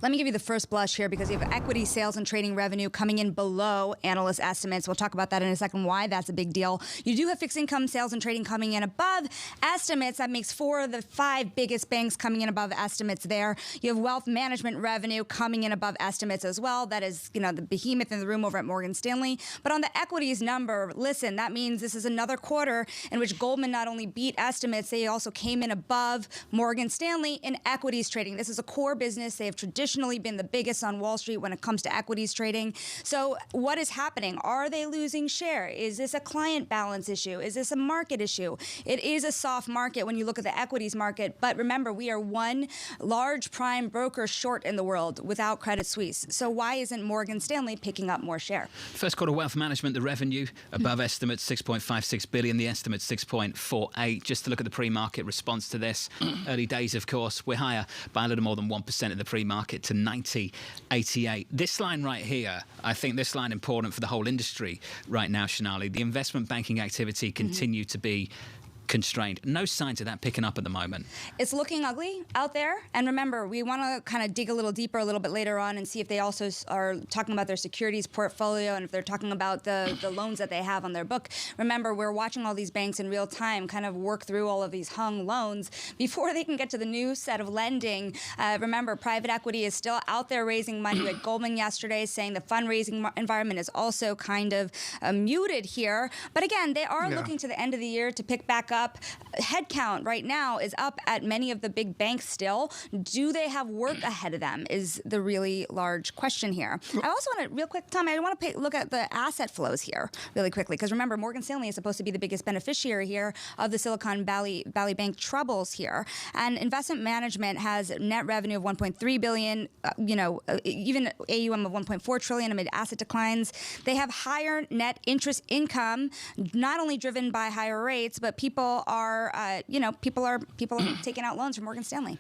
Let me give you the first blush here because you have equity sales and trading revenue coming in below analyst estimates. We'll talk about that in a second, why that's a big deal. You do have fixed income sales and trading coming in above estimates. That makes 4 of the 5 biggest banks coming in above estimates there. You have wealth management revenue coming in above estimates as well. That is, the behemoth in the room over at Morgan Stanley. But on the equities number, listen, that means this is another quarter in which Goldman not only beat estimates, they also came in above Morgan Stanley in equities trading. This is a core business. They have traditionally been the biggest on Wall Street when it comes to equities trading. So what is happening? Are they losing share? Is this a client balance issue? Is this a market issue? It is a soft market when you look at the equities market. But remember, we are one large prime broker short in the world without Credit Suisse. So why isn't Morgan Stanley picking up more share? First quarter wealth management, the revenue above estimates, 6.56 billion. The estimate 6.48. Just to look at the pre-market response to this. Early days, of course, we're higher by a little more than 1% in the pre-market to 90.88. This line right here, I think this line important for the whole industry right now, Sonali. The investment banking activity continue to be constrained. No signs of that picking up at the moment. It's looking ugly out there. And remember, we want to kind of dig a little deeper a little bit later on and see if they also are talking about their securities portfolio and if they're talking about the loans that they have on their book. Remember, we're watching all these banks in real time kind of work through all of these hung loans before they can get to the new set of lending. Remember, private equity is still out there raising money. We had Goldman yesterday saying the fundraising environment is also kind of muted here. But again, they are looking to the end of the year to pick back up. Headcount right now is up at many of the big banks still. Do they have work ahead of them is the really large question here. I also want to, real quick, Tom, I want to look at the asset flows here really quickly because remember, Morgan Stanley is supposed to be the biggest beneficiary here of the Silicon Valley Bank troubles here. And investment management has net revenue of 1.3 billion, even AUM of 1.4 trillion amid asset declines. They have higher net interest income, not only driven by higher rates, but people are taking out loans from Morgan Stanley.